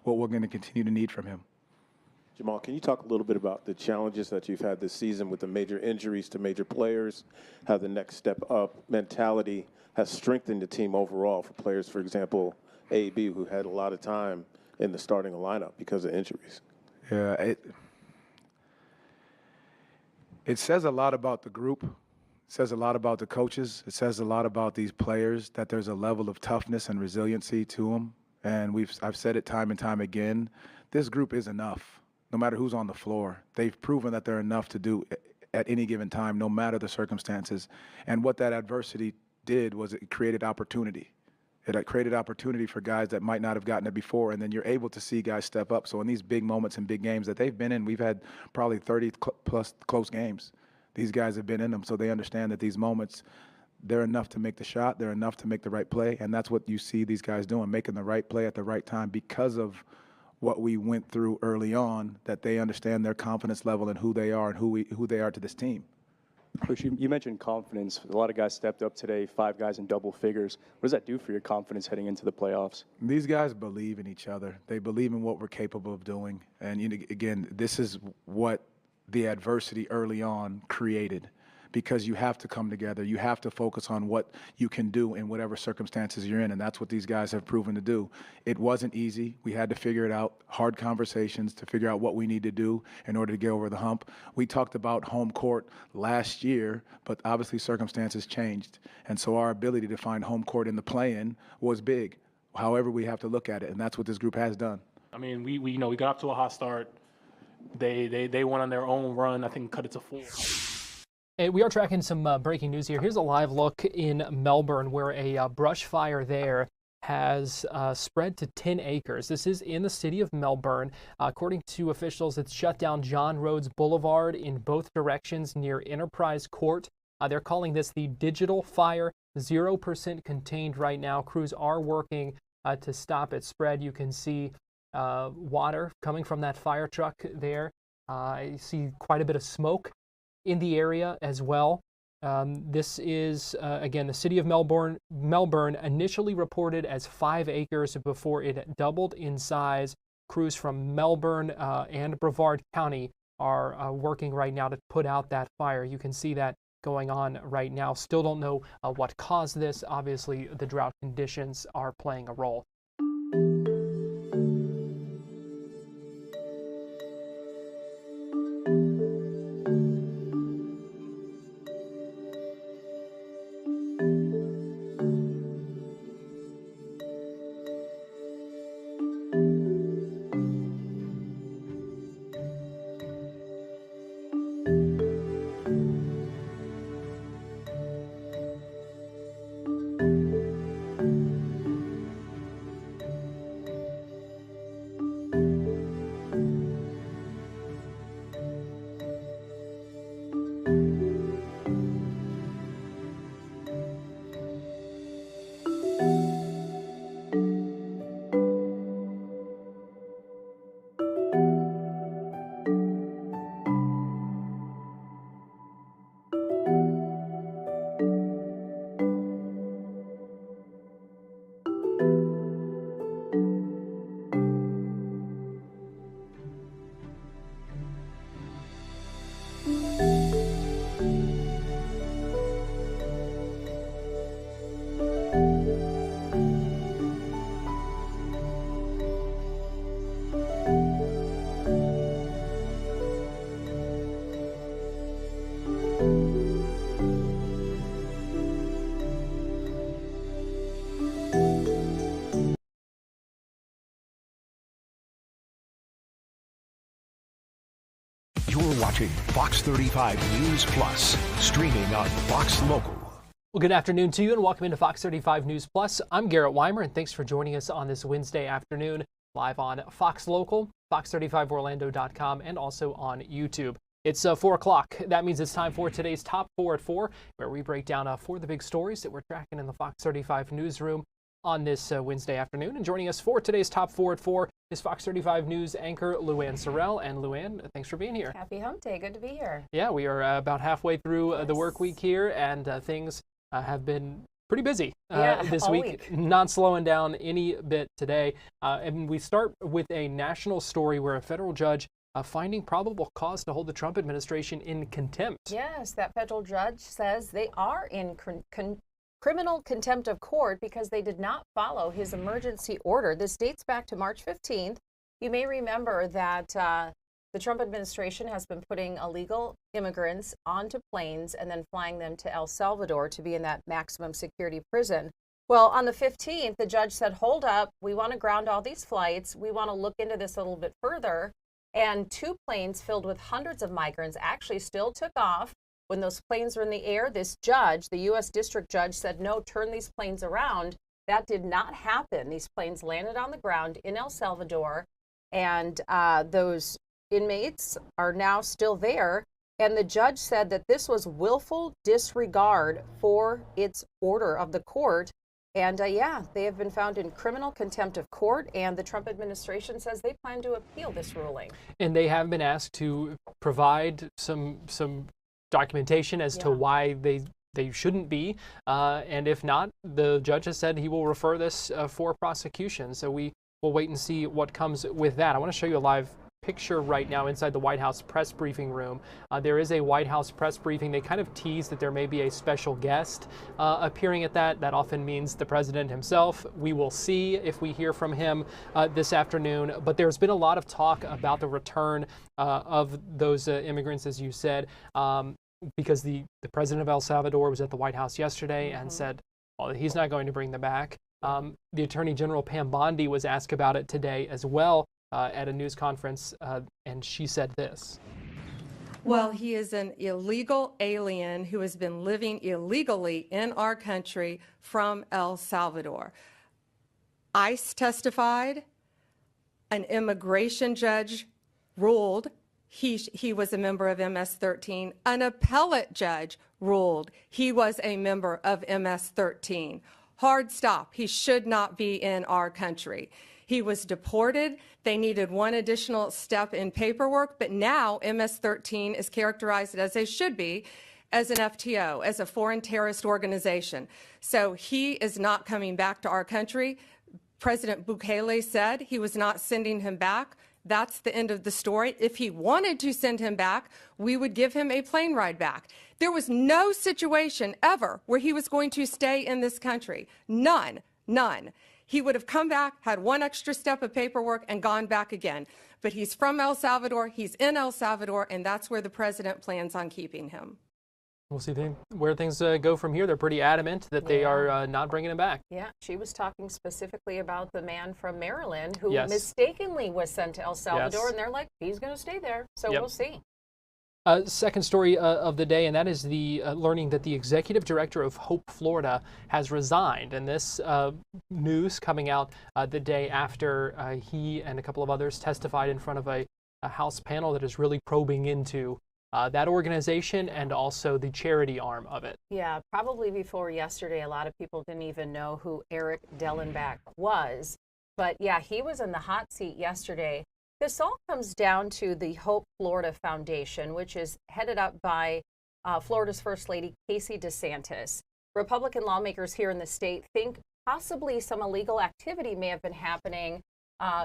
what we're going to continue to need from him. Jamal, can you talk a little bit about the challenges that you've had this season with the major injuries to major players, how the next step up mentality has strengthened the team overall for players, for example, A.B., who had a lot of time in the starting lineup because of injuries? Yeah, it says a lot about the group. It says a lot about the coaches. It says a lot about these players, that there's a level of toughness and resiliency to them. And I've said it time and time again, this group is enough, no matter who's on the floor. They've proven that they're enough to do at any given time, no matter the circumstances. And what that adversity did was it created opportunity. It created opportunity for guys that might not have gotten it before, and then you're able to see guys step up. So in these big moments and big games that they've been in, we've had probably 30-plus close games. These guys have been in them, so they understand that these moments, they're enough to make the shot, they're enough to make the right play, and that's what you see these guys doing, making the right play at the right time because of what we went through early on, that they understand their confidence level and who they are and who they are to this team. Coach, you mentioned confidence. A lot of guys stepped up today, 5 guys in double figures. What does that do for your confidence heading into the playoffs? These guys believe in each other. They believe in what we're capable of doing. And again, this is what the adversity early on created, because you have to come together. You have to focus on what you can do in whatever circumstances you're in, and that's what these guys have proven to do. It wasn't easy. We had to figure it out, hard conversations to figure out what we need to do in order to get over the hump. We talked about home court last year, but obviously circumstances changed, and so our ability to find home court in the play-in was big. However, we have to look at it, and that's what this group has done. I mean, we got off to a hot start. They went on their own run, I think cut it to 4. And we are tracking some breaking news here. Here's a live look in Melbourne where a brush fire there has spread to 10 acres. This is in the city of Melbourne. According to officials, it's shut down John Rhodes Boulevard in both directions near Enterprise Court. They're calling this the digital fire, 0% contained right now. Crews are working to stop its spread. You can see water coming from that fire truck there. I see quite a bit of smoke in the area as well. This is, again, the city of Melbourne. Melbourne initially reported as 5 acres before it doubled in size. Crews from Melbourne and Brevard County are working right now to put out that fire. You can see that going on right now. Still don't know what caused this. Obviously, the drought conditions are playing a role. You're watching Fox 35 News Plus, streaming on Fox Local. Well, good afternoon to you and welcome into Fox 35 News Plus. I'm Garrett Wymer and thanks for joining us on this Wednesday afternoon live on Fox Local, fox35orlando.com, and also on YouTube. It's 4 o'clock. That means it's time for today's Top 4 at 4, where we break down 4 of the big stories that we're tracking in the Fox 35 newsroom on this Wednesday afternoon. And joining us for today's Top 4 at 4 is Fox 35 News anchor LuAnne Sorrell. And LuAnne, thanks for being here. Happy hump day. Good to be here. Yeah, we are about halfway through the work week here, and things have been pretty busy this all week, not slowing down any bit today. And we start with a national story where a federal judge finding probable cause to hold the Trump administration in contempt. Yes, that federal judge says they are in criminal contempt of court because they did not follow his emergency order. This dates back to March 15th. You may remember that the Trump administration has been putting illegal immigrants onto planes and then flying them to El Salvador to be in that maximum security prison. Well, on the 15th, the judge said, hold up, we want to ground all these flights. We want to look into this a little bit further. And 2 planes filled with hundreds of migrants actually still took off. When those planes were in the air, this judge, the U.S. district judge, said, no, turn these planes around. That did not happen. These planes landed on the ground in El Salvador, and those inmates are now still there. And the judge said that this was willful disregard for its order of the court. And yeah, they have been found in criminal contempt of court, and the Trump administration says they plan to appeal this ruling. And they have been asked to provide some documentation as to why they shouldn't be. And if not, the judge has said he will refer this for prosecution. So we will wait and see what comes with that. I want to show you a live picture right now inside the White House press briefing room. There is a White House press briefing. They kind of tease that there may be a special guest appearing at that. That often means the president himself. We will see if we hear from him this afternoon. But there's been a lot of talk about the return of those immigrants, as you said, because the president of El Salvador was at the White House yesterday and said, well, he's not going to bring them back. The Attorney General Pam Bondi was asked about it today as well at a news conference, and she said this. Well, he is an illegal alien who has been living illegally in our country from El Salvador. ICE testified, an immigration judge ruled he was a member of MS-13. An appellate judge ruled he was a member of MS-13. Hard stop. He should not be in our country. He was deported. They needed one additional step in paperwork, but now MS-13 is characterized as they should be, as an FTO, as a foreign terrorist organization. So he is not coming back to our country. President Bukele said he was not sending him back. That's the end of the story. If he wanted to send him back, we would give him a plane ride back. There was no situation ever where he was going to stay in this country. None. He would have come back, had one extra step of paperwork, and gone back again. But he's from El Salvador, he's in El Salvador, and that's where the president plans on keeping him. We'll see where things go from here. They're pretty adamant that they are not bringing him back. Yeah, she was talking specifically about the man from Maryland who mistakenly was sent to El Salvador, and they're like, he's going to stay there. So we'll see. Second story of the day, and that is the learning that the executive director of Hope, Florida, has resigned. And this news coming out the day after he and a couple of others testified in front of a House panel that is really probing into that organization and also the charity arm of it. Yeah, probably before yesterday, a lot of people didn't even know who Eric Dellenbach was. But yeah, he was in the hot seat yesterday. This all comes down to the Hope Florida Foundation, which is headed up by Florida's First Lady, Casey DeSantis. Republican lawmakers here in the state think possibly some illegal activity may have been happening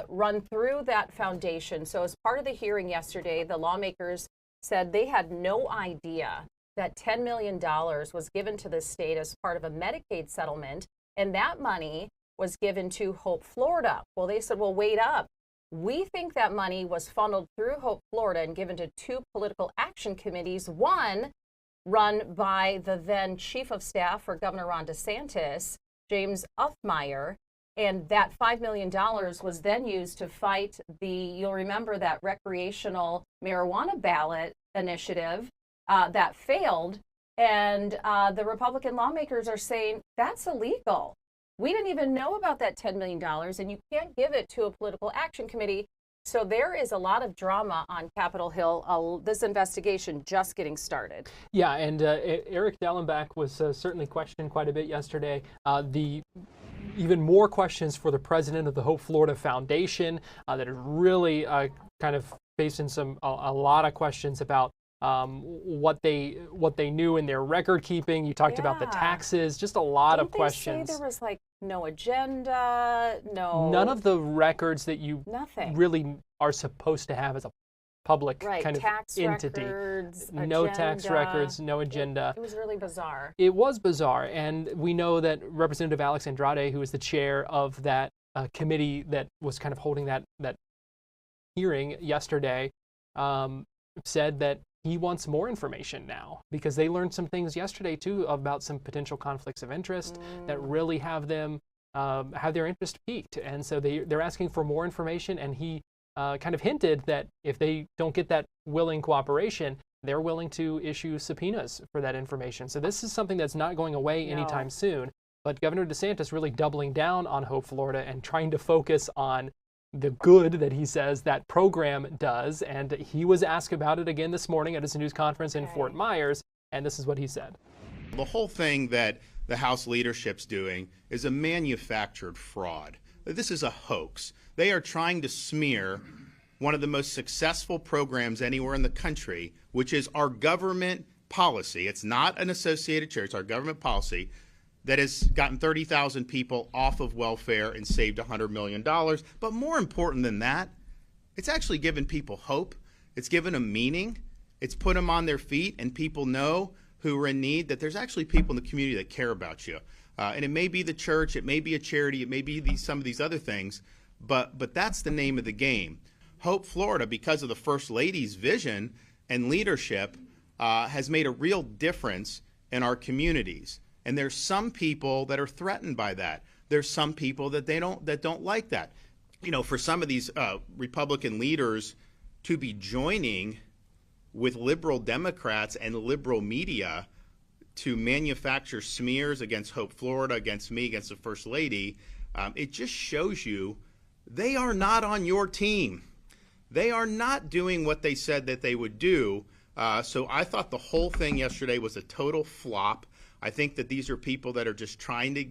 run through that foundation. So as part of the hearing yesterday, the lawmakers said they had no idea that $10 million was given to the state as part of a Medicaid settlement, and that money was given to Hope Florida. Well, they said, well, wait up. We think that money was funneled through Hope Florida and given to 2 political action committees, one run by the then chief of staff for Governor Ron DeSantis, James Uffmeyer, and that $5 million was then used to fight you'll remember that recreational marijuana ballot initiative that failed, and the Republican lawmakers are saying that's illegal. We didn't even know about that $10 million, and you can't give it to a political action committee. So there is a lot of drama on Capitol Hill. This investigation just getting started. Yeah, and Eric Dellenbach was certainly questioned quite a bit yesterday. Even more questions for the president of the Hope Florida Foundation that are really kind of facing a lot of questions about what they knew in their record keeping. You talked about the Yeah. taxes, just a lot of Didn't they questions. say there was like no agenda, no None of the records that you nothing. really are supposed to have as a public Right, kind of tax entity. records, No tax agenda. records, no agenda. It was really bizarre. It was bizarre, and we know that Representative Alex Andrade, who is the chair of that committee that was kind of holding that hearing yesterday, said that he wants more information now because they learned some things yesterday too about some potential conflicts of interest that really have them have their interest piqued, and so they're asking for more information. And he kind of hinted that if they don't get that willing cooperation, they're willing to issue subpoenas for that information. So this is something that's not going away anytime soon. But Governor DeSantis really doubling down on Hope Florida and trying to focus on the good that he says that program does. And he was asked about it again this morning at his news conference in Fort Myers, and this is what he said. The whole thing that the House leadership's doing is a manufactured fraud. This is a hoax. They are trying to smear one of the most successful programs anywhere in the country, which is our government policy. It's not an associated church, it's our government policy that has gotten 30,000 people off of welfare and saved $100 million. But more important than that, it's actually given people hope. It's given them meaning. It's put them on their feet, and people know who are in need that there's actually people in the community that care about you. And it may be the church, it may be a charity, it may be some of these other things, but that's the name of the game. Hope Florida, because of the First Lady's vision and leadership, has made a real difference in our communities. And there's some people that are threatened by that. There's some people that don't like that. You know, for some of these Republican leaders to be joining with liberal Democrats and liberal media to manufacture smears against Hope Florida, against me, against the First Lady, it just shows you they are not on your team. They are not doing what they said that they would do. So I thought the whole thing yesterday was a total flop. I think that these are people that are just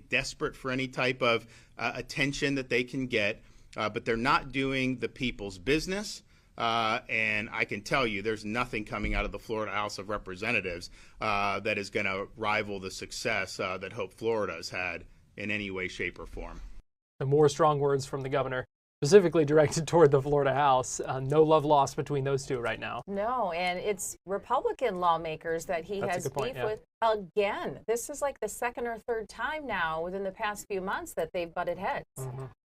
desperate for any type of attention that they can get, but they're not doing the people's business. And I can tell you there's nothing coming out of the Florida House of Representatives that is going to rival the success that Hope Florida has had in any way, shape, or form. The more strong words from the governor, specifically directed toward the Florida House. No love lost between those two right now. No, and it's Republican lawmakers that he That's a has good point, beef yeah. with again. This is like the second or third time now within the past few months that they've butted heads.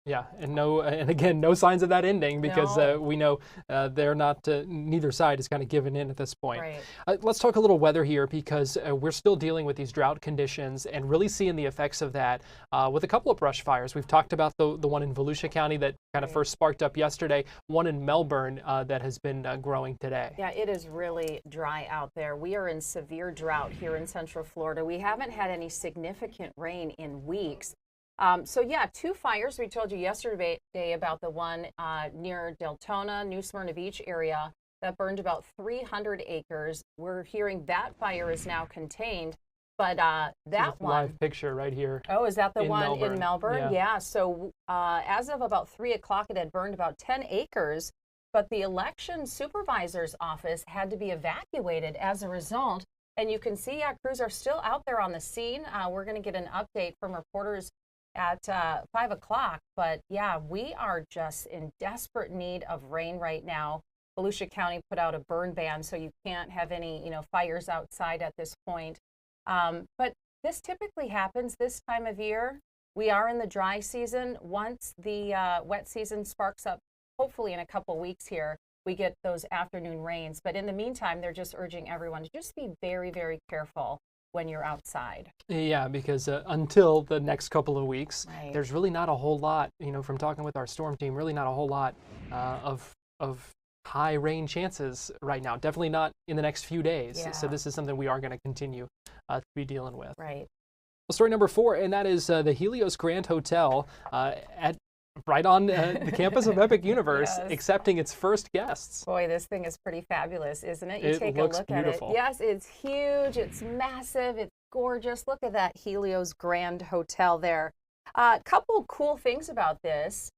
Yeah, and again, no signs of that ending because No. we know they're not. Neither side is kind of given in at this point. Right. Let's talk a little weather here because we're still dealing with these drought conditions and really seeing the effects of that with a couple of brush fires. We've talked about the one in Volusia County that kind of first sparked up yesterday. One in Melbourne that has been growing today. Yeah, it is really dry out there. We are in severe drought here in Central Florida. We haven't had any significant rain in weeks. So yeah, two fires. We told you yesterday about the one near Deltona, New Smyrna Beach area that burned about 300 acres. We're hearing that fire is now contained, but that one. Live picture right here. Oh, is that the in one Melbourne. in Melbourne? Yeah. So as of about 3 o'clock, it had burned about 10 acres, but the election supervisor's office had to be evacuated as a result. And you can see, crews are still out there on the scene. We're going to get an update from reporters at 5 o'clock. But yeah, we are just in desperate need of rain right now. Volusia County put out a burn ban, so you can't have any, fires outside at this point. But this typically happens this time of year. We are in the dry season. Once the wet season sparks up, hopefully in a couple weeks here, we get those afternoon rains. But in the meantime, they're just urging everyone to just be very, very careful when you're outside. Yeah, because until the next couple of weeks, Right. there's really not a whole lot, from talking with our storm team, really not a whole lot of high rain chances right now. Definitely not in the next few days. Yeah. So this is something we are going to continue to be dealing with. Right. Well, story number 4, and that is the Helios Grand Hotel right on the campus of Epic Universe, Yes. accepting its first guests. Boy, this thing is pretty fabulous, isn't it? You It take looks a look beautiful. at it. Yes, it's huge, it's massive, it's gorgeous. Look at that Helios Grand Hotel there. A couple cool things about this,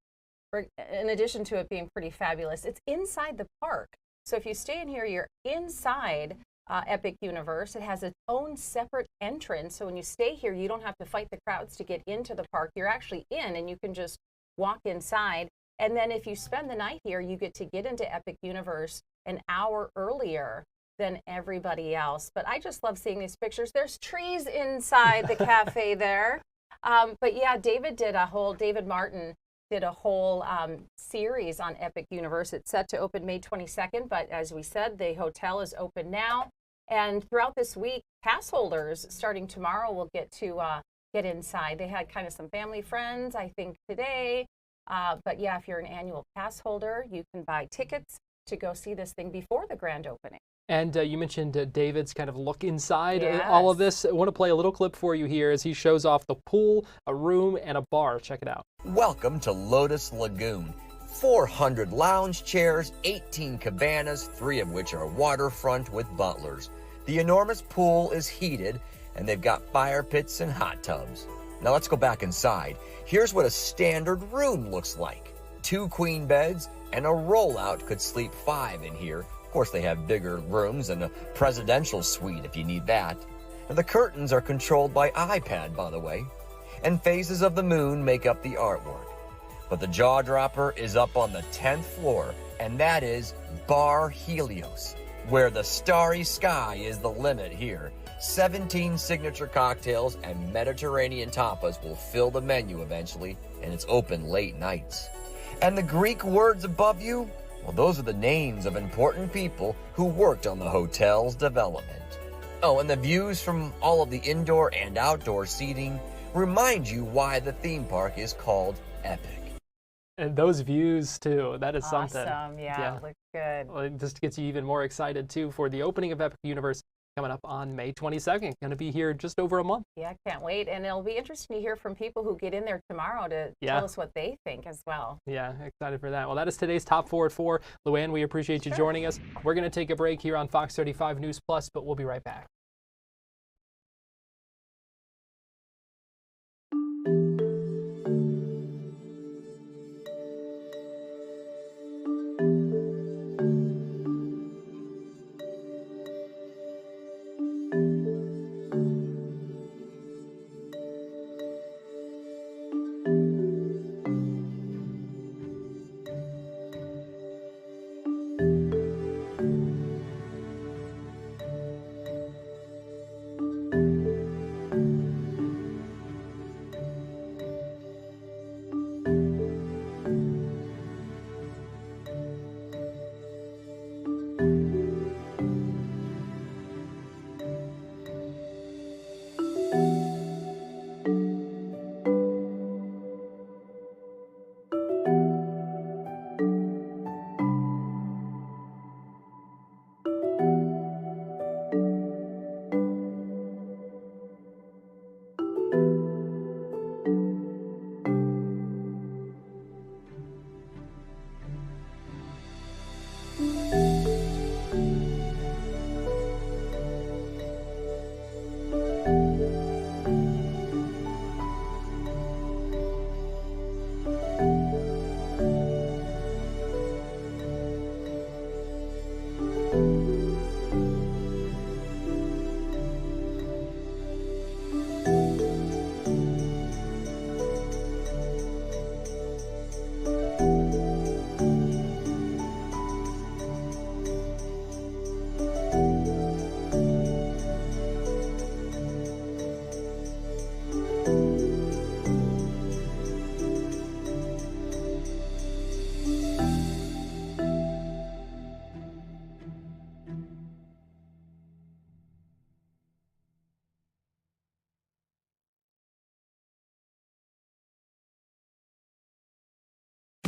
in addition to it being pretty fabulous, it's inside the park. So if you stay in here, you're inside Epic Universe. It has its own separate entrance. So when you stay here, you don't have to fight the crowds to get into the park. You're actually in, and you can just walk inside. And then if you spend the night here, you get to get into Epic Universe an hour earlier than everybody else. But I just love seeing these pictures. There's trees inside the cafe there. But yeah, David Martin did a whole series on Epic Universe. It's set to open May 22nd, but as we said, the hotel is open now. And throughout this week, pass holders starting tomorrow will get to get inside. They had kind of some family friends, I think, today. But yeah, if you're an annual pass holder, you can buy tickets to go see this thing before the grand opening. And you mentioned David's kind of look inside Yes. all of this. I want to play a little clip for you here as he shows off the pool, a room, and a bar. Check it out. Welcome to Lotus Lagoon. 400 lounge chairs, 18 cabanas, 3 of which are waterfront with butlers. The enormous pool is heated, and they've got fire pits and hot tubs. Now let's go back inside. Here's what a standard room looks like. 2 queen beds, and a rollout could sleep 5 in here. Of course, they have bigger rooms and a presidential suite if you need that. And the curtains are controlled by iPad, by the way. And phases of the moon make up the artwork. But the jaw dropper is up on the 10th floor, and that is Bar Helios, where the starry sky is the limit here. 17 signature cocktails and Mediterranean tapas will fill the menu eventually, and it's open late nights. And the Greek words above you? Well, those are the names of important people who worked on the hotel's development. Oh, and the views from all of the indoor and outdoor seating remind you why the theme park is called Epic. And those views, too. That is something. Awesome. Yeah, looks good. Well, it just gets you even more excited, too, for the opening of Epic Universe coming up on May 22nd. Going to be here just over a month. Yeah, can't wait. And it'll be interesting to hear from people who get in there tomorrow to tell us what they think as well. Yeah, excited for that. Well, that is today's Top 4 at 4. LuAnne, we appreciate you joining us. We're going to take a break here on Fox 35 News Plus, but we'll be right back.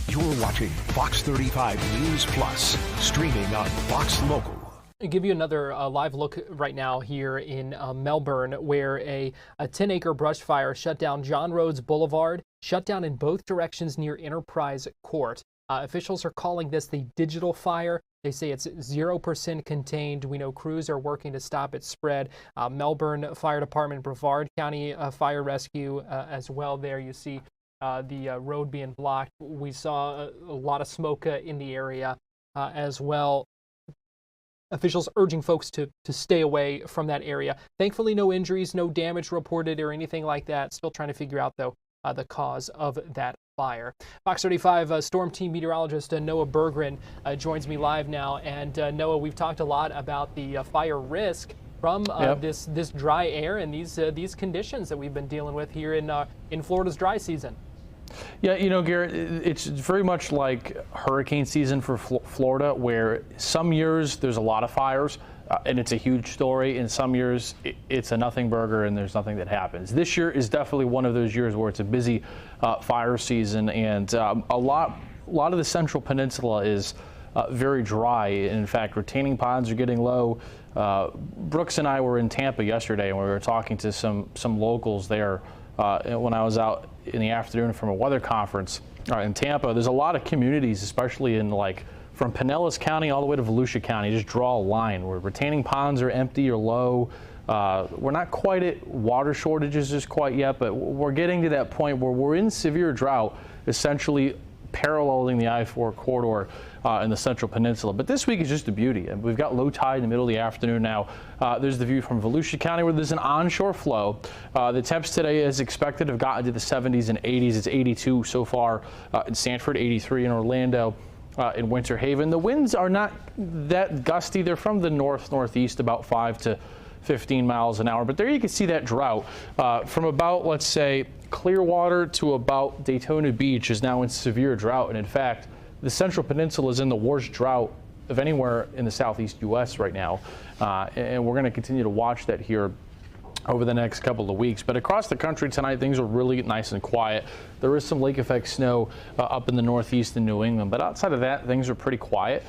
You're watching Fox 35 News Plus, streaming on Fox Local. I'll give you another live look right now here in Melbourne, where a 10-acre brush fire shut down John Rhodes Boulevard, shut down in both directions near Enterprise Court. Officials are calling this the digital fire. They say it's 0% contained. We know crews are working to stop its spread. Melbourne Fire Department, Brevard County Fire Rescue as well. There you see the road being blocked. We saw a lot of smoke in the area as well. officials urging folks to stay away from that area. Thankfully, no injuries, no damage reported or anything like that. Still trying to figure out, though, the cause of that fire. Fox 35 Storm Team meteorologist Noah Berggren joins me live now. And Noah, we've talked a lot about the fire risk from this dry air and these conditions that we've been dealing with here in Florida's dry season. Yeah, you know, Garrett, it's very much like hurricane season for Florida, where some years there's a lot of fires and it's a huge story, and some years it's a nothing burger and there's nothing that happens. This year is definitely one of those years where it's a busy fire season, and a lot of the Central Peninsula is very dry. In fact, retaining ponds are getting low. Brooks and I were in Tampa yesterday, and we were talking to some locals there when I was out in the afternoon from a weather conference in Tampa. There's a lot of communities, especially in from Pinellas County all the way to Volusia County, just draw a line where retaining ponds are empty or low. We're not quite at water shortages just quite yet, but we're getting to that point where we're in severe drought, essentially paralleling the I-4 corridor in the Central Peninsula. But this week is just a beauty. And we've got low tide in the middle of the afternoon now. There's the view from Volusia County where there's an onshore flow. The temps today, as expected, have gotten to the 70s and 80s. It's 82 so far in Sanford, 83 in Orlando. In Winter Haven, the winds are not that gusty. They're from the northeast, about 5 to 15 miles an hour. But there you can see that drought from about, let's say, Clearwater to about Daytona Beach is now in severe drought. And in fact, the Central Peninsula is in the worst drought of anywhere in the southeast U.S. right now. And we're going to continue to watch that here over the next couple of weeks. But across the country tonight, things are really nice and quiet. There is some lake effect snow up in the northeast in New England, but outside of that, things are pretty quiet.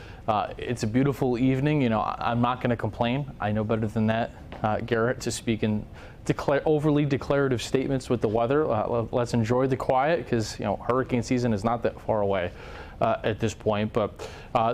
It's a beautiful evening. You know, I'm not going to complain. I know better than that, Garrett, to speak in overly declarative statements with the weather. Let's enjoy the quiet, because, you know, hurricane season is not that far away at this point, but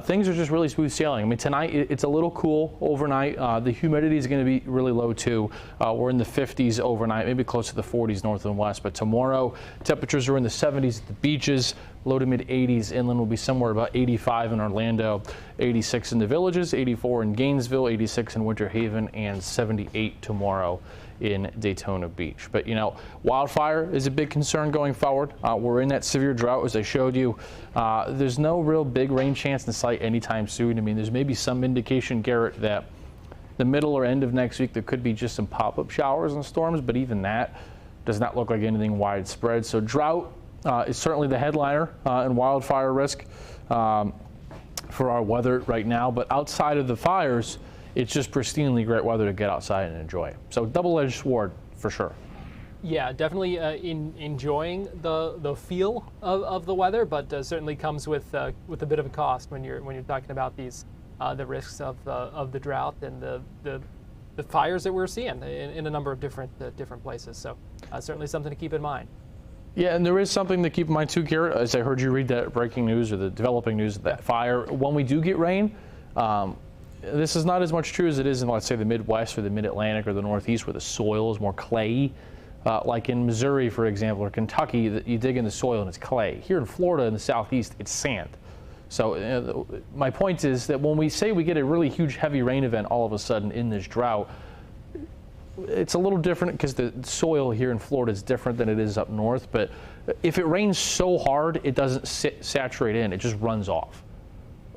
things are just really smooth sailing. I mean, tonight it's a little cool overnight. The humidity is going to be really low too. We're in the 50s overnight, maybe close to the 40s north and west. But tomorrow, temperatures are in the 70s at the beaches, low to mid 80s. Inland will be somewhere about 85 in Orlando, 86 in the Villages, 84 in Gainesville, 86 in Winter Haven, and 78 tomorrow in Daytona Beach. But, you know, wildfire is a big concern going forward. We're in that severe drought, as I showed you. There's no real big rain chance in sight anytime soon. I mean, there's maybe some indication, Garrett, that the middle or end of next week there could be just some pop-up showers and storms, but even that does not look like anything widespread. So drought is certainly the headliner in wildfire risk for our weather right now. But outside of the fires, it's just pristinely great weather to get outside and enjoy. So double-edged sword for sure. Yeah, definitely enjoying the feel of the weather, but certainly comes with a bit of a cost when you're talking about these the risks of the drought and the fires that we're seeing in a number of different places. So certainly something to keep in mind. Yeah, and there is something to keep in mind too, Garrett, as I heard you read that breaking news or the developing news of that fire. When we do get rain, this is not as much true as it is in, let's say, the Midwest or the Mid-Atlantic or the Northeast, where the soil is more clayey. Like in Missouri, for example, or Kentucky, that you dig in the soil and it's clay. Here in Florida, in the Southeast, it's sand. So my point is that when we say we get a really huge heavy rain event all of a sudden in this drought, it's a little different because the soil here in Florida is different than it is up north. But if it rains so hard, it doesn't saturate in, it just runs off.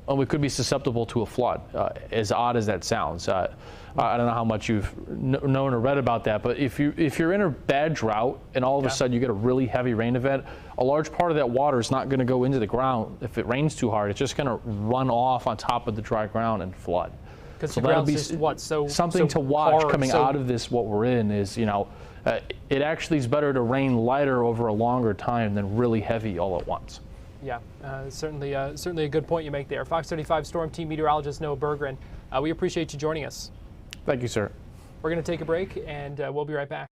And we could be susceptible to a flood, as odd as that sounds. I don't know how much you've known or read about that, but if you're in a bad drought and all of a sudden you get a really heavy rain event, a large part of that water is not going to go into the ground. If it rains too hard, it's just going to run off on top of the dry ground and flood. Because so the that'll be just something to watch coming out of this. What we're in is, you know, it actually is better to rain lighter over a longer time than really heavy all at once. Yeah, certainly a good point you make there. Fox 35 Storm Team meteorologist Noah Berggren, we appreciate you joining us. Thank you, sir. We're going to take a break, and we'll be right back.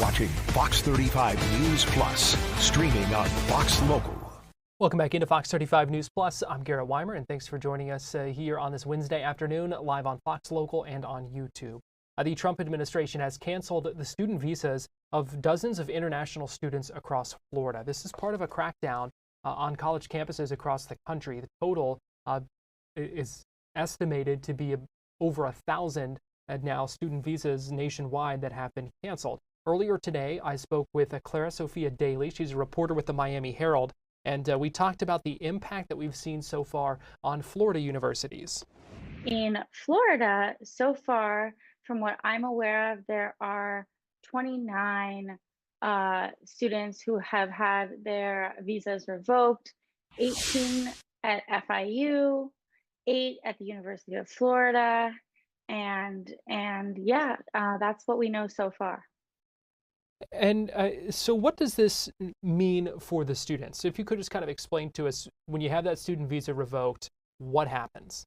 watching Fox 35 News Plus, streaming on Fox Local. Welcome back into Fox 35 News Plus. I'm Garrett Wymer, and thanks for joining us here on this Wednesday afternoon, live on Fox Local and on YouTube. The Trump administration has canceled the student visas of dozens of international students across Florida. This is part of a crackdown on college campuses across the country. The total is estimated to be over 1,000 now student visas nationwide that have been canceled. Earlier today, I spoke with Clara Sophia Daly. She's a reporter with the Miami Herald, and we talked about the impact that we've seen so far on Florida universities. In Florida, so far, from what I'm aware of, there are 29 students who have had their visas revoked, 18 at FIU, 8 at the University of Florida, and yeah, that's what we know so far. And so what does this mean for the students? So if you could just kind of explain to us, when you have that student visa revoked, what happens?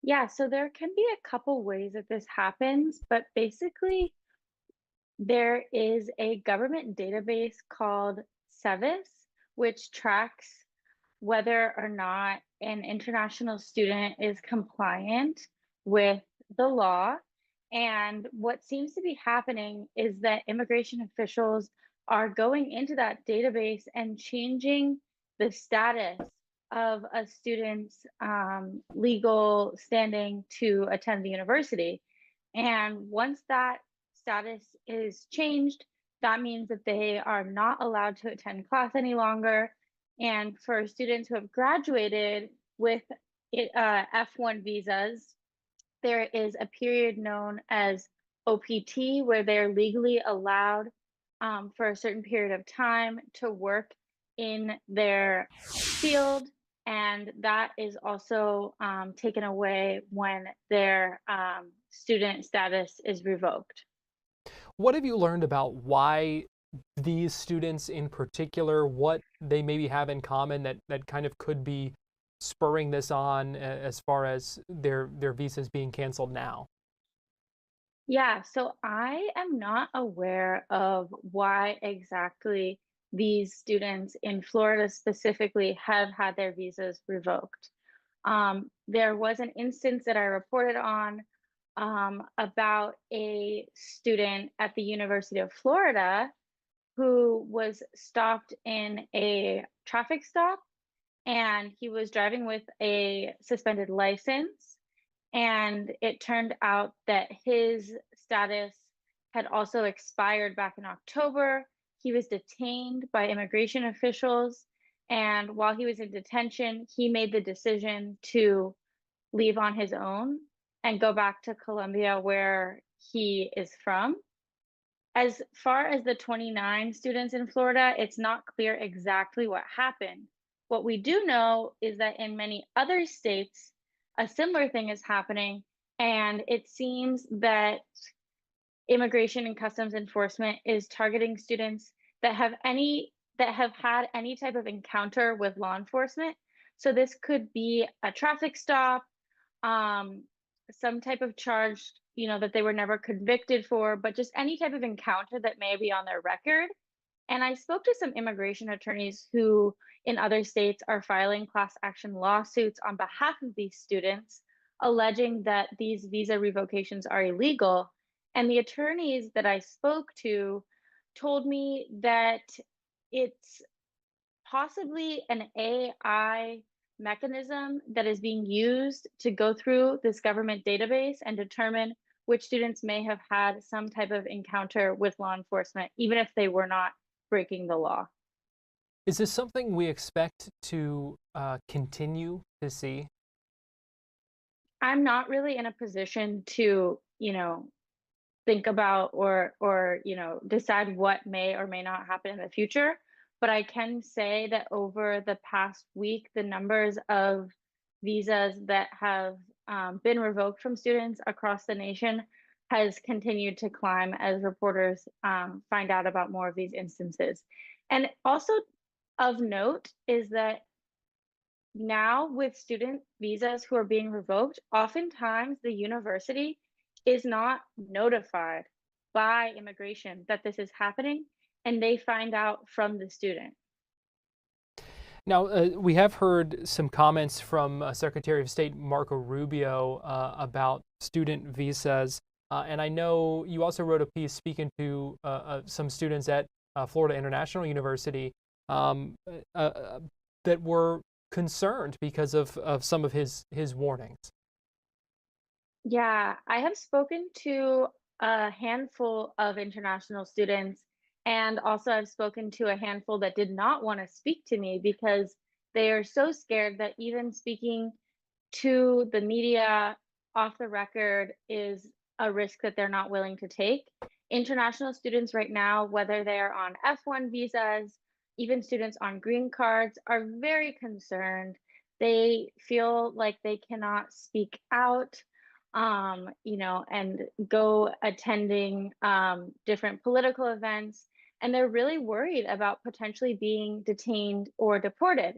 Yeah, so there can be a couple ways that this happens, but basically there is a government database called SEVIS, which tracks whether or not an international student is compliant with the law. And what seems to be happening is that immigration officials are going into that database and changing the status of a student's legal standing to attend the university. And once that status is changed, that means that they are not allowed to attend class any longer. And for students who have graduated with F1 visas, there is a period known as OPT, where they're legally allowed for a certain period of time to work in their field. And that is also taken away when their student status is revoked. What have you learned about why these students in particular, what they maybe have in common that kind of could be spurring this on as far as their visas being canceled now? Yeah, so I am not aware of why exactly these students in Florida specifically have had their visas revoked. There was an instance that I reported on about a student at the University of Florida who was stopped in a traffic stop, and he was driving with a suspended license. And it turned out that his status had also expired back in October. He was detained by immigration officials. And while he was in detention, he made the decision to leave on his own and go back to Colombia, where he is from. As far as the 29 students in Florida, it's not clear exactly what happened. What we do know is that in many other states, a similar thing is happening, and it seems that Immigration and Customs Enforcement is targeting students that have had any type of encounter with law enforcement. So this could be a traffic stop, some type of charge, that they were never convicted for, but just any type of encounter that may be on their record. And I spoke to some immigration attorneys who in other states are filing class action lawsuits on behalf of these students, alleging that these visa revocations are illegal. And the attorneys that I spoke to told me that it's possibly an AI mechanism that is being used to go through this government database and determine which students may have had some type of encounter with law enforcement, even if they were not breaking the law. Is this something we expect to continue to see? I'm not really in a position to, think about or decide what may or may not happen in the future. But I can say that over the past week, the numbers of visas that have been revoked from students across the nation has continued to climb as reporters find out about more of these instances. And also of note is that now with student visas who are being revoked, oftentimes the university is not notified by immigration that this is happening, and they find out from the student. Now, we have heard some comments from Secretary of State Marco Rubio about student visas. And I know you also wrote a piece speaking to some students at Florida International University that were concerned because of some of his warnings. Yeah, I have spoken to a handful of international students, and also I've spoken to a handful that did not want to speak to me because they are so scared that even speaking to the media off the record is a risk that they're not willing to take. International students right now, whether they're on F1 visas, even students on green cards, are very concerned. They feel like they cannot speak out, and go attending different political events. And they're really worried about potentially being detained or deported.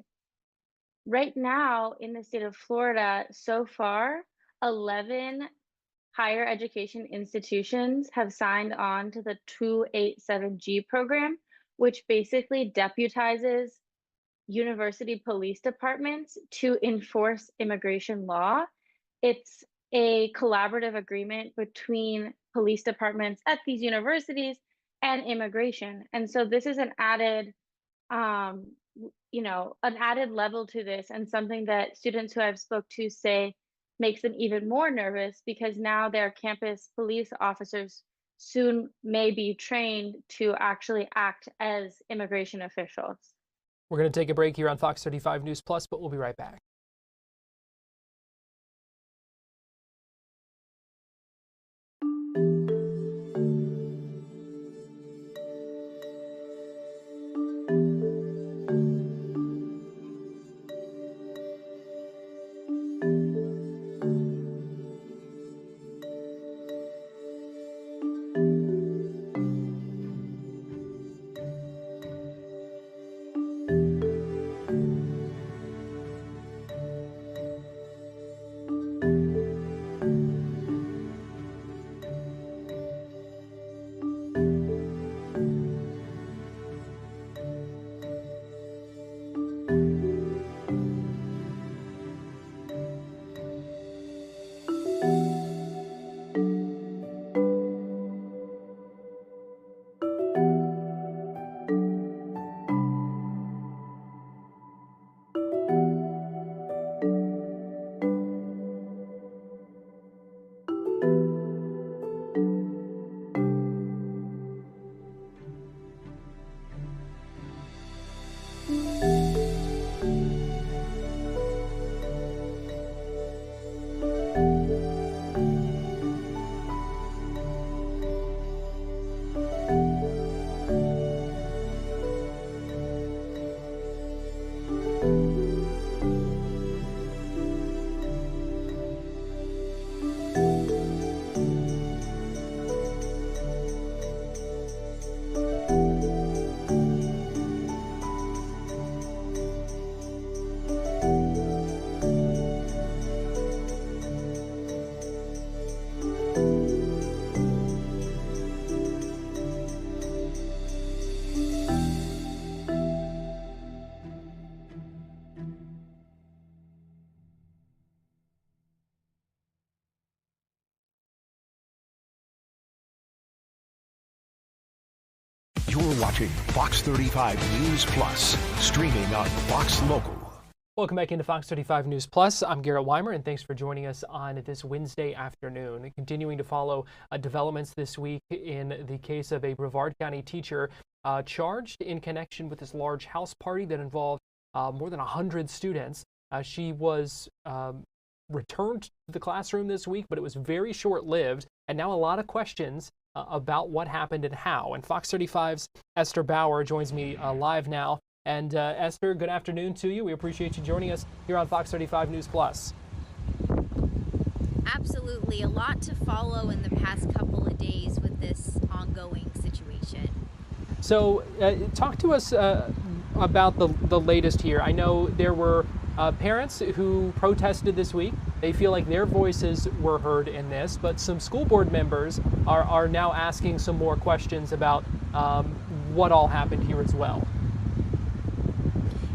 Right now in the state of Florida, so far, 11 higher education institutions have signed on to the 287G program, which basically deputizes university police departments to enforce immigration law. It's a collaborative agreement between police departments at these universities and immigration. And so this is an added, an added level to this, and something that students who I've spoke to say makes them even more nervous because now their campus police officers soon may be trained to actually act as immigration officials. We're going to take a break here on Fox 35 News Plus, but we'll be right back. You're watching Fox 35 News Plus, streaming on Fox Local. Welcome back into Fox 35 News Plus. I'm Garrett Wymer, and thanks for joining us on this Wednesday afternoon. Continuing to follow developments this week in the case of a Brevard County teacher charged in connection with this large house party that involved more than 100 students. She was returned to the classroom this week, but it was very short-lived, and now a lot of questions about what happened and how. And Fox 35's Esther Bauer joins me live now. And Esther, good afternoon to you. We appreciate you joining us here on Fox 35 News Plus. Absolutely. A lot to follow in the past couple of days with this ongoing situation. So talk to us about the latest here. I know there were parents who protested this week They feel like their voices were heard in this, but some school board members are now asking some more questions about what all happened here as well.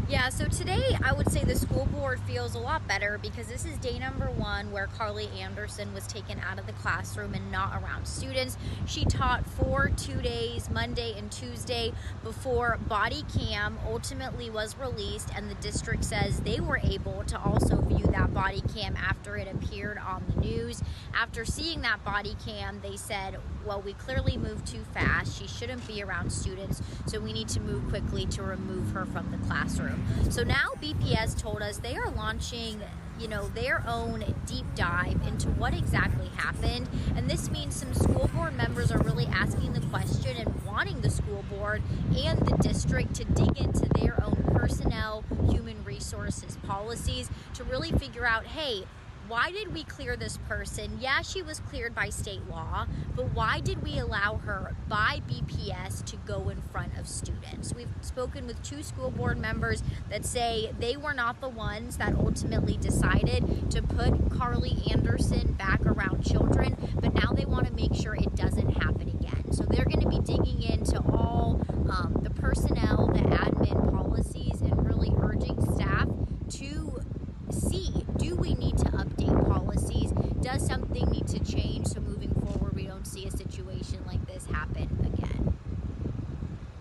Yeah, so today I would say the school board feels a lot better because this is day number 1 where Carly Anderson was taken out of the classroom and not around students. She taught for 2 days, Monday and Tuesday, before body cam ultimately was released, and the district says they were able to also view that body cam after it appeared on the news. After seeing that body cam, they said, well, we clearly moved too fast. She shouldn't be around students, so we need to move quickly to remove her from the classroom. So now BPS told us they are launching, their own deep dive into what exactly happened. And this means some school board members are really asking the question and wanting the school board and the district to dig into their own personnel, human resources policies to really figure out, hey, why did we clear this person? Yeah, she was cleared by state law, but why did we allow her by BPS to go in front of students? We've spoken with 2 school board members that say they were not the ones that ultimately decided to put Carly Anderson back around children, but now they want to make sure it doesn't happen again. So they're going to be digging into all the personnel, the admin policies, and really urging staff to see, do we need to update policies? Does something need to change so moving forward we don't see a situation like this happen again?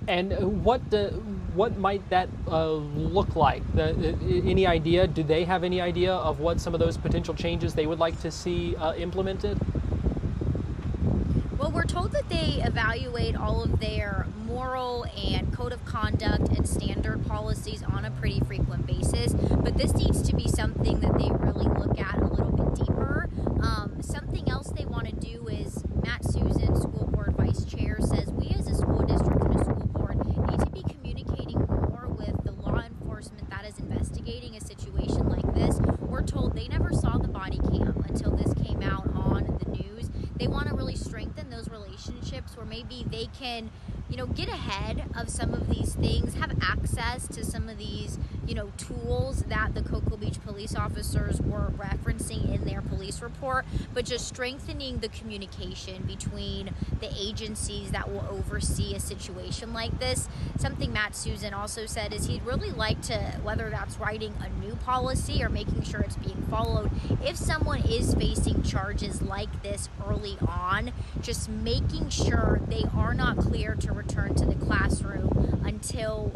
And what might that look like? Any idea? Do they have any idea of what some of those potential changes they would like to see implemented? Well, we're told that they evaluate all of their moral and code of conduct and standard policies on a pretty frequent basis, but this needs to be something that they really look at a little bit deeper. Something else they want to do is, Matt Susan, school board vice chair, says we as a school district and a school board need to be communicating more with the law enforcement that is investigating a situation like this. We're told they never saw the body cam until this came out on the news. They want to really strengthen those relationships where maybe they can, get ahead of some of these things, have access to some of these, tools that the Cocoa Beach police officers were referencing in their police report, but just strengthening the communication between the agencies that will oversee a situation like this. Something Matt Susan also said is he'd really like to, whether that's writing a new policy or making sure it's being followed, if someone is facing charges like this early on, just making sure they are not clear to return to the classroom until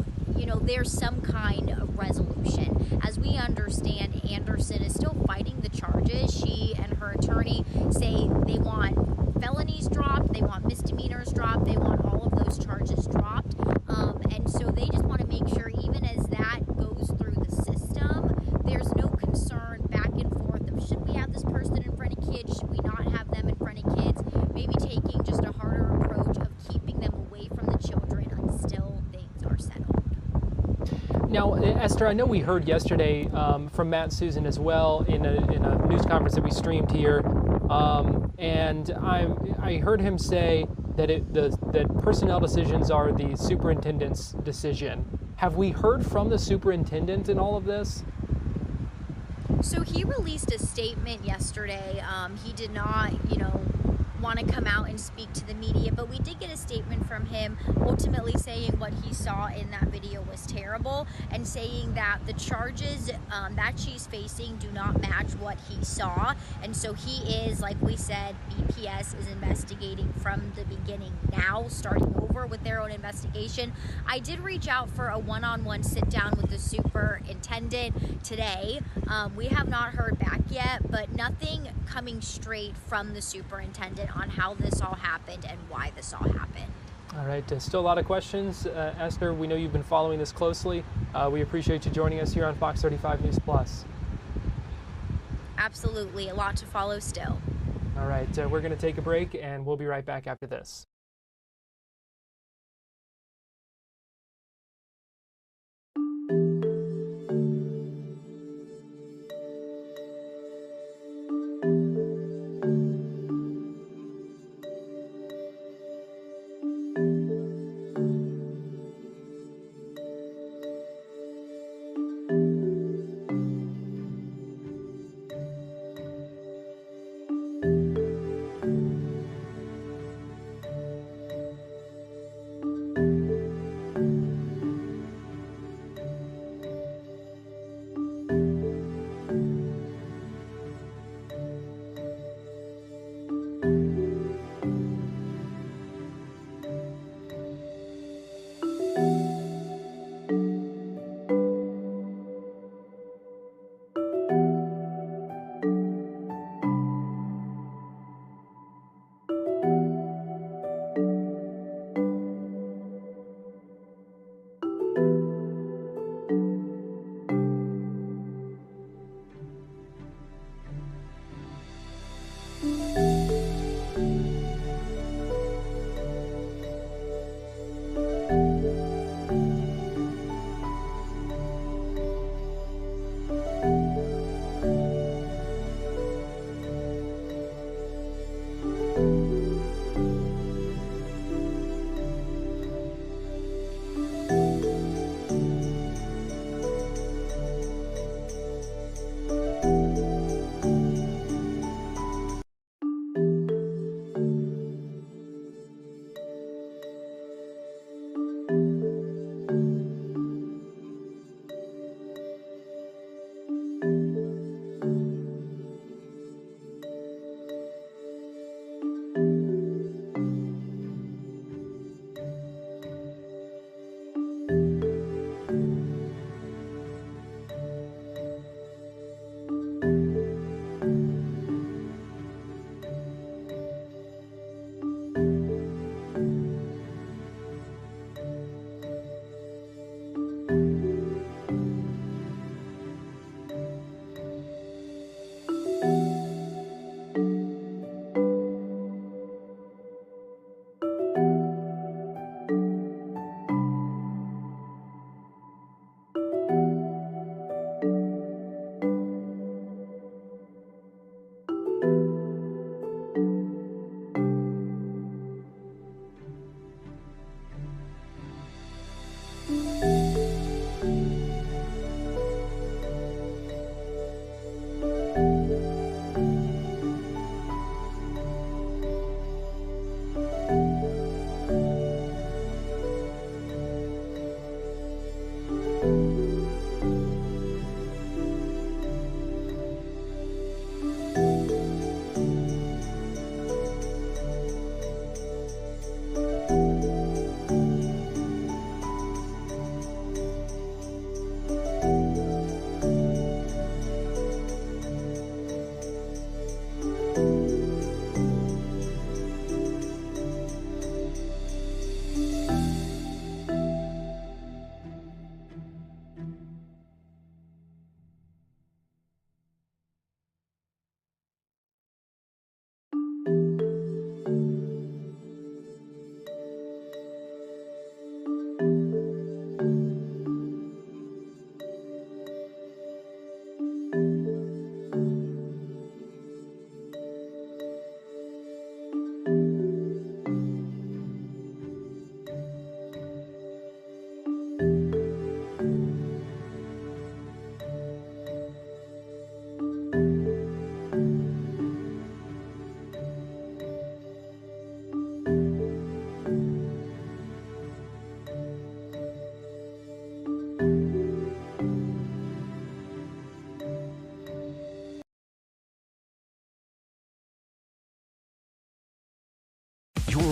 there's some kind of resolution. As we understand, Anderson is still fighting the charges. She and her attorney say they want felonies dropped, they want misdemeanors dropped, they want all of those charges dropped. And so they just want to make sure, even as that goes through the system, there's no concern back and forth of should we have this person in front of kids, should we not have them in front of kids, maybe taking just a harder approach of keeping them away from the children until things are settled. Now, Esther, I know we heard yesterday from Matt Susan as well in a news conference that we streamed here, and I heard him say that that personnel decisions are the superintendent's decision. Have we heard from the superintendent in all of this? So he released a statement yesterday. He did not, want to come out and speak to the media, but we did get a statement from him ultimately saying what he saw in that video was terrible and saying that the charges that she's facing do not match what he saw. And so he is, like we said, BPS is investigating from the beginning now, starting over with their own investigation. I did reach out for a one-on-one sit down with the superintendent today. We have not heard back yet, but nothing coming straight from the superintendent on how this all happened and why this all happened. All right, still a lot of questions. Esther, we know you've been following this closely. We appreciate you joining us here on Fox 35 News Plus. Absolutely, a lot to follow still. All right, we're going to take a break and we'll be right back after this.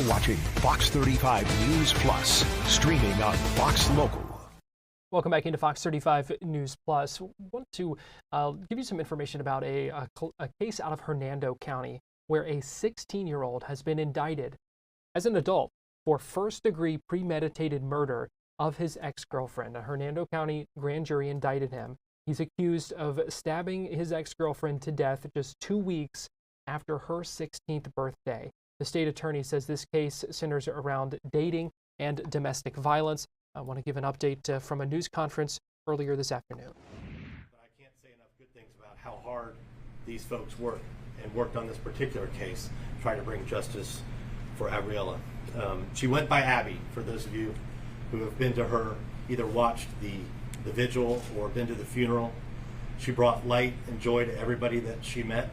watching Fox 35 News Plus, streaming on Fox Local. Welcome back into Fox 35 News Plus. I want to give you some information about a case out of Hernando County where a 16-year-old has been indicted as an adult for first-degree premeditated murder of his ex-girlfriend. A Hernando County grand jury indicted him. He's accused of stabbing his ex-girlfriend to death just 2 weeks after her 16th birthday. The state attorney says this case centers around dating and domestic violence. I want to give an update from a news conference earlier this afternoon. But I can't say enough good things about how hard these folks worked on this particular case, trying to bring justice for Gabriella. She went by Abby, for those of you who have been to her, either watched the vigil or been to the funeral. She brought light and joy to everybody that she met.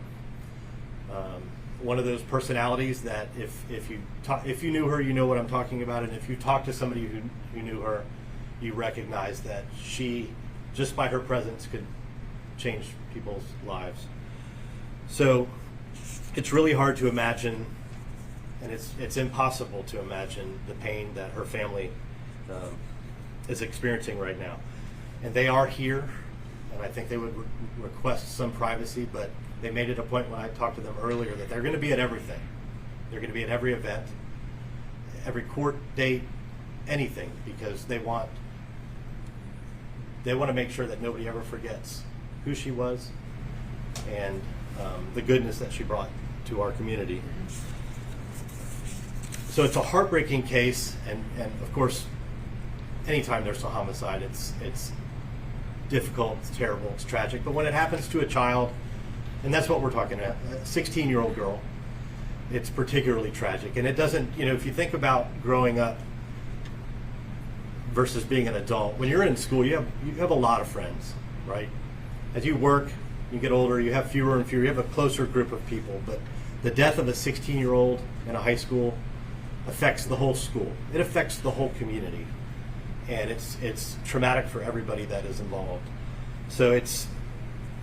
One of those personalities that if you knew her, you know what I'm talking about, and if you talk to somebody who knew her, you recognize that she, just by her presence, could change people's lives. So it's really hard to imagine, and it's impossible to imagine the pain that her family is experiencing right now. And they are here, and I think they would request some privacy, but they made it a point when I talked to them earlier that they're going to be at everything. They're going to be at every event, every court date, anything, because they want to make sure that nobody ever forgets who she was and the goodness that she brought to our community. So it's a heartbreaking case, and of course, anytime there's a homicide, it's difficult, it's terrible, it's tragic. But when it happens to a child, and that's what we're talking about, a 16-year-old girl, it's particularly tragic. And it doesn't, if you think about growing up versus being an adult, when you're in school, you have a lot of friends, right? As you work, you get older, you have fewer and fewer, you have a closer group of people. But the death of a 16-year-old in a high school affects the whole school. It affects the whole community. And it's traumatic for everybody that is involved. So it's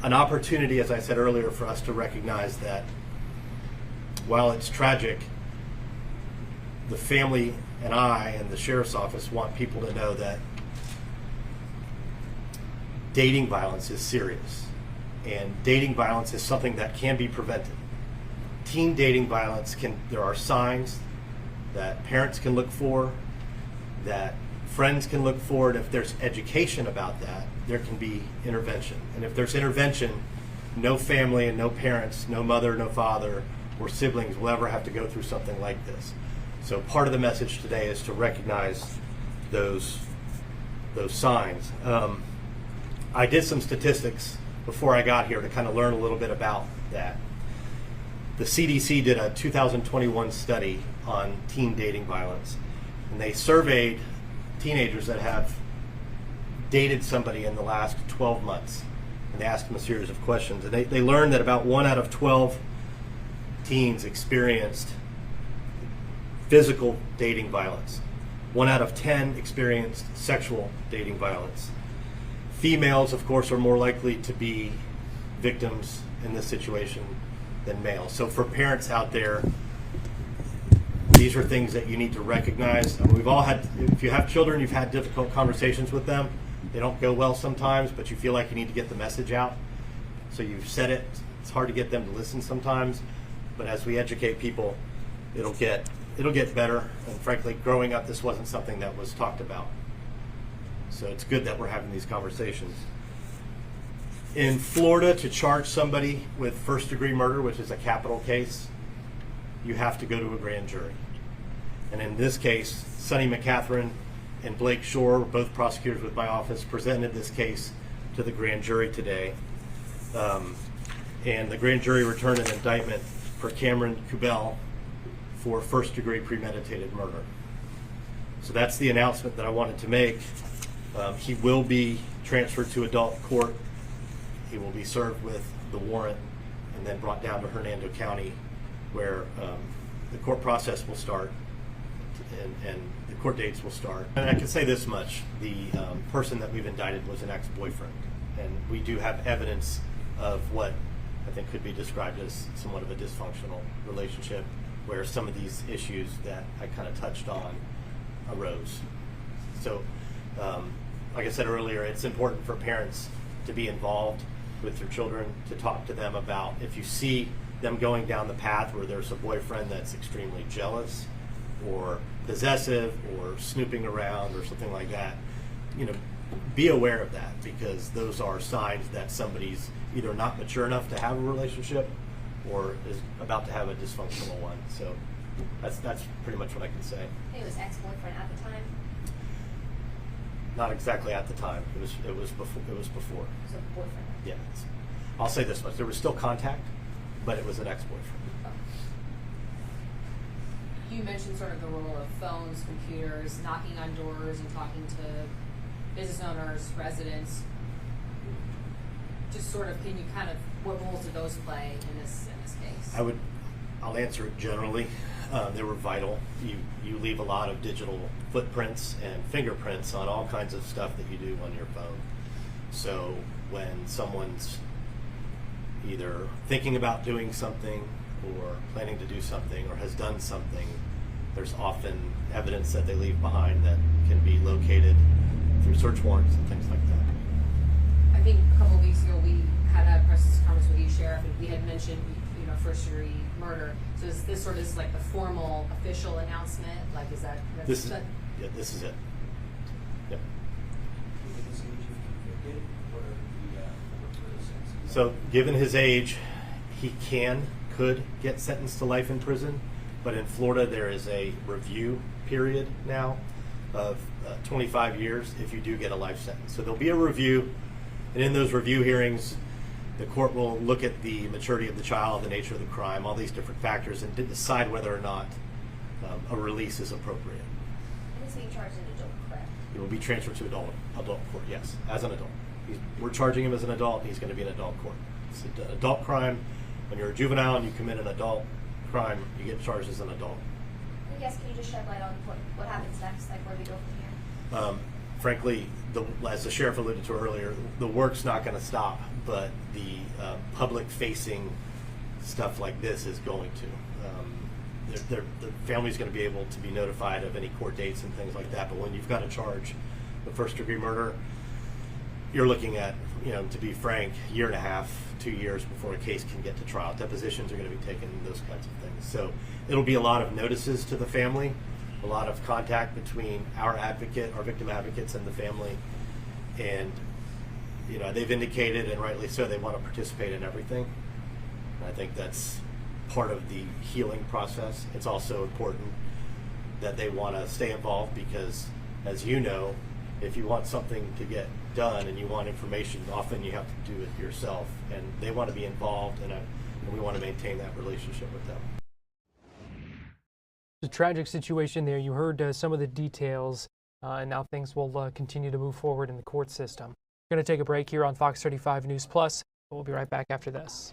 an opportunity, as I said earlier, for us to recognize that while it's tragic, the family and I and the sheriff's office want people to know that dating violence is serious. And dating violence is something that can be prevented. Teen dating violence there are signs that parents can look for, that friends can look for, and if there's education about that, there can be intervention. And if there's intervention, no family and no parents, no mother, no father, or siblings will ever have to go through something like this. So part of the message today is to recognize those signs. I did some statistics before I got here to kind of learn a little bit about that. The CDC did a 2021 study on teen dating violence, and they surveyed teenagers that have dated somebody in the last 12 months. And they asked them a series of questions. And they learned that about 1 out of 12 teens experienced physical dating violence. 1 out of 10 experienced sexual dating violence. Females, of course, are more likely to be victims in this situation than males. So for parents out there, these are things that you need to recognize. I mean, we've all had, if you have children, you've had difficult conversations with them. They don't go well sometimes, but you feel like you need to get the message out. So you've said it. It's hard to get them to listen sometimes, but as we educate people, it'll get better. And frankly, growing up, this wasn't something that was talked about. So it's good that we're having these conversations. In Florida, to charge somebody with first-degree murder, which is a capital case, you have to go to a grand jury. And in this case, Sonny McCatherine and Blake Shore, both prosecutors with my office, presented this case to the grand jury today. And the grand jury returned an indictment for Cameron Kubel for first-degree premeditated murder. So that's the announcement that I wanted to make. He will be transferred to adult court. He will be served with the warrant and then brought down to Hernando County, where the court process will start and the court dates will start. And I can say this much, the person that we've indicted was an ex-boyfriend, and we do have evidence of what I think could be described as somewhat of a dysfunctional relationship where some of these issues that I kind of touched on arose. So, like I said earlier, it's important for parents to be involved with their children, to talk to them about if you see them going down the path where there's a boyfriend that's extremely jealous or possessive or snooping around or something like that, you know, be aware of that, because those are signs that somebody's either not mature enough to have a relationship or is about to have a dysfunctional one. So that's pretty much what I can say. It was ex-boyfriend at the time. Not exactly at the time. It was before. So boyfriend. Yeah. I'll say this much: there was still contact, but it was an ex-boyfriend. You mentioned sort of the role of phones, computers, knocking on doors and talking to business owners, residents. Just sort of, can you kind of, what roles do those play in this case? I'll answer it generally. They were vital. You leave a lot of digital footprints and fingerprints on all kinds of stuff that you do on your phone. So when someone's either thinking about doing something or planning to do something or has done something, there's often evidence that they leave behind that can be located through search warrants and things like that. I think a couple of weeks ago we had a press conference with you, Sheriff, and we had mentioned, you know, first-degree murder. So is this sort of like the formal, official announcement? Like, is that? This is it. Yep. So, given his age, he could get sentenced to life in prison, but in Florida there is a review period now of 25 years if you do get a life sentence. So there'll be a review, and in those review hearings, the court will look at the maturity of the child, the nature of the crime, all these different factors, and decide whether or not a release is appropriate. And he's being charged as an adult, correct? He will be transferred to adult court, yes, as an adult. We're charging him as an adult, and he's going to be in adult court. It's an adult crime. When you're a juvenile and you commit an adult crime, you get charged as an adult. Yes, can you just shed light on what happens next, like where we go from here? Frankly, as the sheriff alluded to earlier, the work's not going to stop, but the public-facing stuff like this is going to. The family's going to be able to be notified of any court dates and things like that, but when you've got a charge of first-degree murder, you're looking at, you know, to be frank, 1.5 years, 2 years before a case can get to trial. Depositions are going to be taken, those kinds of things. So it'll be a lot of notices to the family, a lot of contact between our victim advocates and the family. And, you know, they've indicated, and rightly so, they want to participate in everything. And I think that's part of the healing process. It's also important that they want to stay involved because, as you know, if you want something to get done and you want information, often you have to do it yourself. And they want to be involved, and we want to maintain that relationship with them. A tragic situation there. You heard some of the details, and now things will continue to move forward in the court system. We're going to take a break here on Fox 35 News Plus. We'll be right back after this.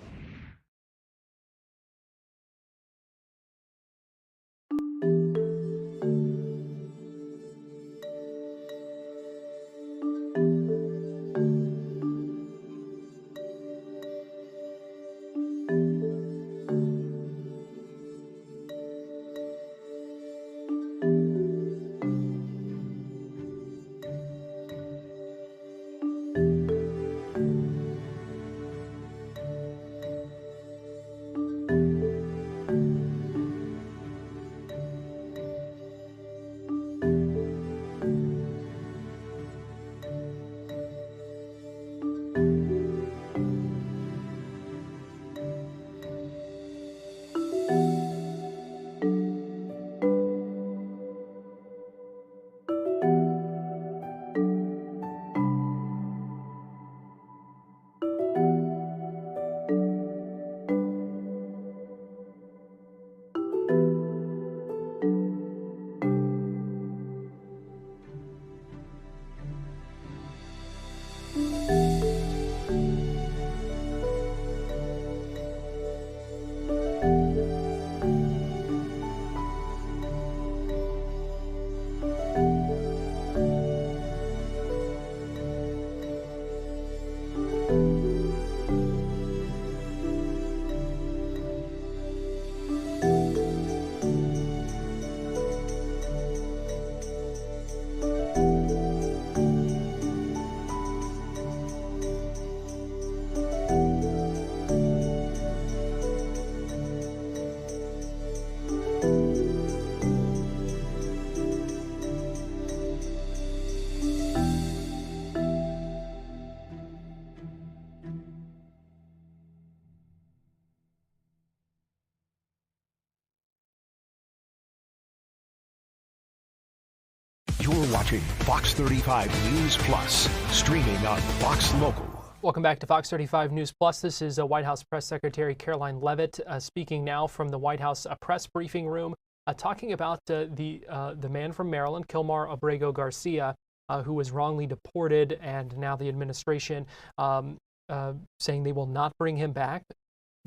You're watching Fox 35 News Plus, streaming on Fox Local. Welcome back to Fox 35 News Plus. This is White House Press Secretary Caroline Leavitt speaking now from the White House press briefing room, talking about the man from Maryland, Kilmar Abrego Garcia, who was wrongly deported, and now the administration saying they will not bring him back.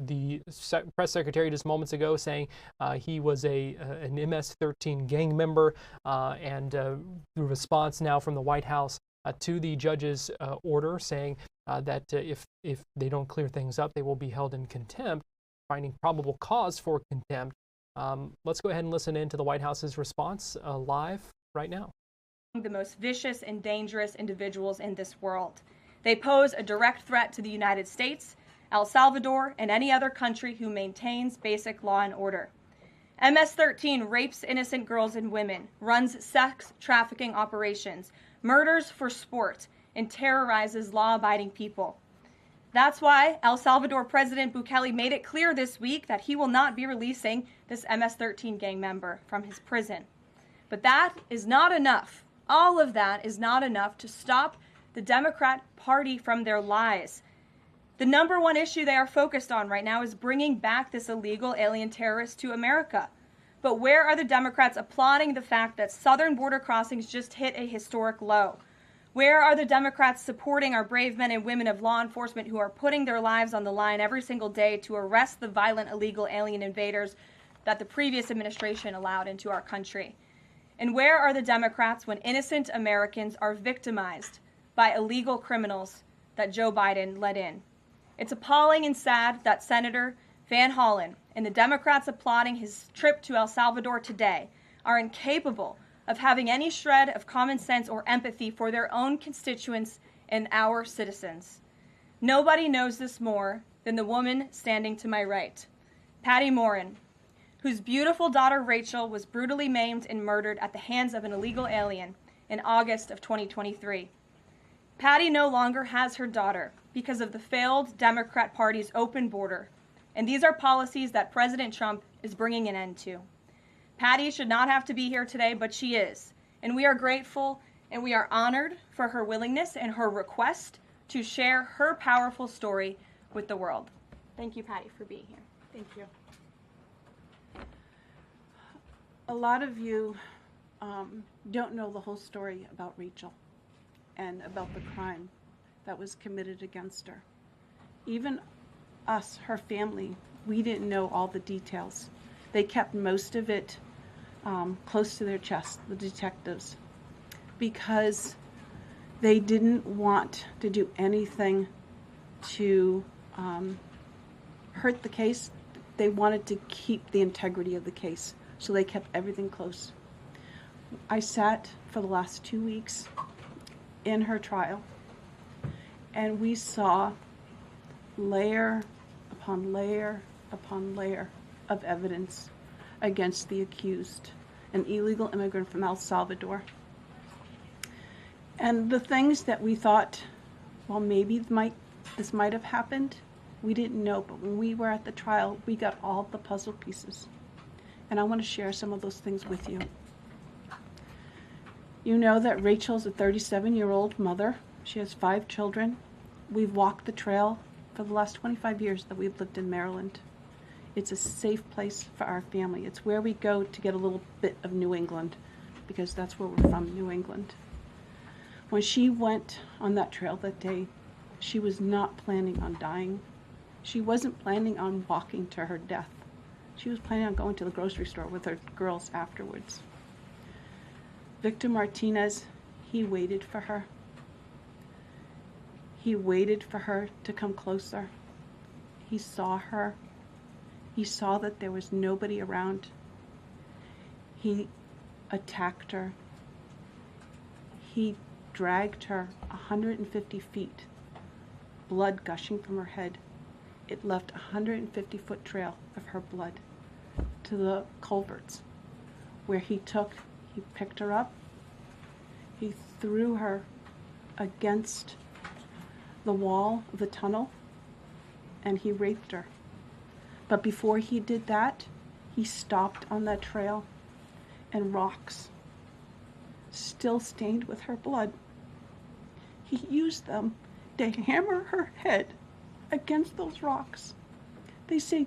The press secretary just moments ago saying he was an MS-13 gang member, and the response now from the White House to the judge's order saying that if they don't clear things up, they will be held in contempt, finding probable cause for contempt. Let's go ahead and listen in to the White House's response live right now. The most vicious and dangerous individuals in this world. They pose a direct threat to the United States, El Salvador, and any other country who maintains basic law and order. MS-13 rapes innocent girls and women, runs sex trafficking operations, murders for sport, and terrorizes law-abiding people. That's why El Salvador President Bukele made it clear this week that he will not be releasing this MS-13 gang member from his prison. But that is not enough. All of that is not enough to stop the Democrat Party from their lies. The number one issue they are focused on right now is bringing back this illegal alien terrorist to America. But where are the Democrats applauding the fact that southern border crossings just hit a historic low? Where are the Democrats supporting our brave men and women of law enforcement who are putting their lives on the line every single day to arrest the violent illegal alien invaders that the previous administration allowed into our country? And where are the Democrats when innocent Americans are victimized by illegal criminals that Joe Biden let in? It's appalling and sad that Senator Van Hollen and the Democrats applauding his trip to El Salvador today are incapable of having any shred of common sense or empathy for their own constituents and our citizens. Nobody knows this more than the woman standing to my right, Patty Morin, whose beautiful daughter Rachel was brutally maimed and murdered at the hands of an illegal alien in August of 2023. Patty no longer has her daughter because of the failed Democrat Party's open border, and these are policies that President Trump is bringing an end to. Patty should not have to be here today, but she is, and we are grateful and we are honored for her willingness and her request to share her powerful story with the world. Thank you, Patty, for being here. Thank you. A lot of you don't know the whole story about Rachel and about the crime that was committed against her. Even us, her family, we didn't know all the details. They kept most of it close to their chest, the detectives, because they didn't want to do anything to hurt the case. They wanted to keep the integrity of the case, so they kept everything close. I sat for the last 2 weeks in her trial, and we saw layer upon layer upon layer of evidence against the accused, an illegal immigrant from El Salvador. And the things that we thought, well, maybe this might have happened, we didn't know. But when we were at the trial, we got all the puzzle pieces. And I want to share some of those things with you. You know that Rachel's a 37-year-old mother. She has 5 children. We've walked the trail for the last 25 years that we've lived in Maryland. It's a safe place for our family. It's where we go to get a little bit of New England, because that's where we're from, New England. When she went on that trail that day, she was not planning on dying. She wasn't planning on walking to her death. She was planning on going to the grocery store with her girls afterwards. Victor Martinez, he waited for her. He waited for her to come closer. He saw her. He saw that there was nobody around. He attacked her. He dragged her 150 feet, blood gushing from her head. It left a 150-foot trail of her blood to the culverts, where he picked her up, he threw her against the wall of the tunnel, and he raped her. But before he did that, he stopped on that trail, and rocks still stained with her blood. He used them to hammer her head against those rocks. They say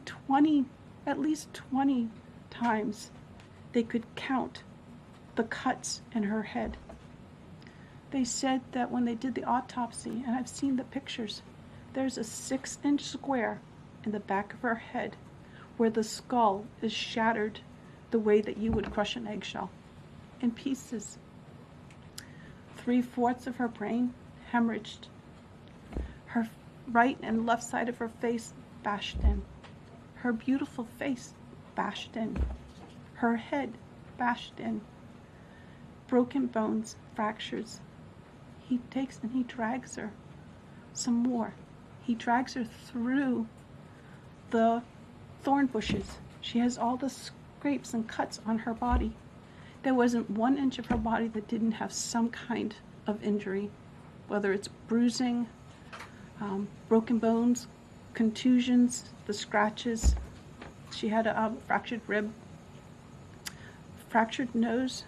at least 20 times they could count the cuts in her head. They said that when they did the autopsy, and I've seen the pictures, there's a 6-inch square in the back of her head where the skull is shattered the way that you would crush an eggshell in pieces. 3/4 of her brain hemorrhaged. Her right and left side of her face bashed in. Her beautiful face bashed in. Her head bashed in. Broken bones, fractures. He takes and he drags her some more. He drags her through the thorn bushes. She has all the scrapes and cuts on her body. There wasn't 1 inch of her body that didn't have some kind of injury, whether it's bruising, broken bones, contusions, the scratches. She had a fractured rib, fractured nose,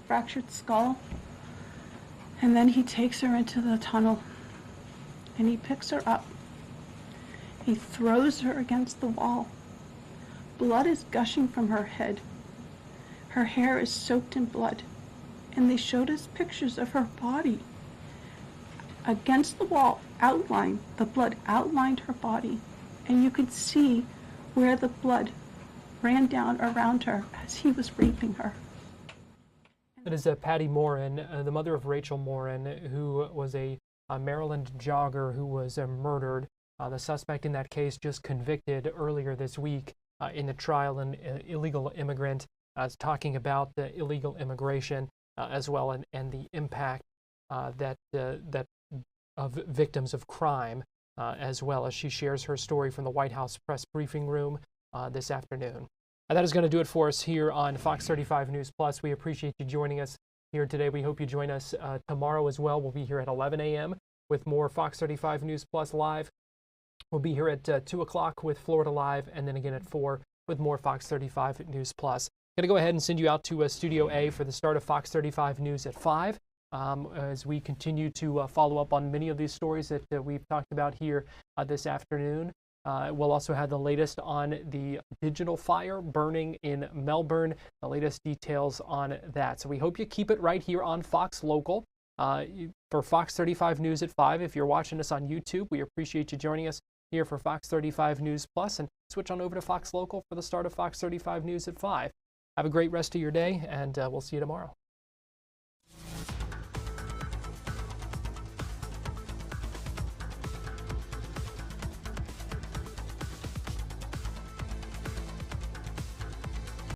fractured skull. And then he takes her into the tunnel and he picks her up. He throws her against the wall. Blood is gushing from her head. Her hair is soaked in blood. And they showed us pictures of her body against the wall, outlined. The blood outlined her body. And you could see where the blood ran down around her as he was raping her. That is Patty Morin, the mother of Rachel Morin, who was a Maryland jogger who was murdered. The suspect in that case just convicted earlier this week in the trial, an illegal immigrant, talking about the illegal immigration as well and the impact that of victims of crime, as well as she shares her story from the White House press briefing room this afternoon. And that is going to do it for us here on Fox 35 News Plus. We appreciate you joining us here today. We hope you join us tomorrow as well. We'll be here at 11 a.m. with more Fox 35 News Plus Live. We'll be here at 2 o'clock with Florida Live, and then again at 4 with more Fox 35 News Plus. Going to go ahead and send you out to Studio A for the start of Fox 35 News at 5 as we continue to follow up on many of these stories that we've talked about here this afternoon. We'll also have the latest on the digital fire burning in Melbourne, the latest details on that. So we hope you keep it right here on Fox Local for Fox 35 News at 5. If you're watching us on YouTube, we appreciate you joining us here for Fox 35 News Plus, and switch on over to Fox Local for the start of Fox 35 News at 5. Have a great rest of your day, and we'll see you tomorrow.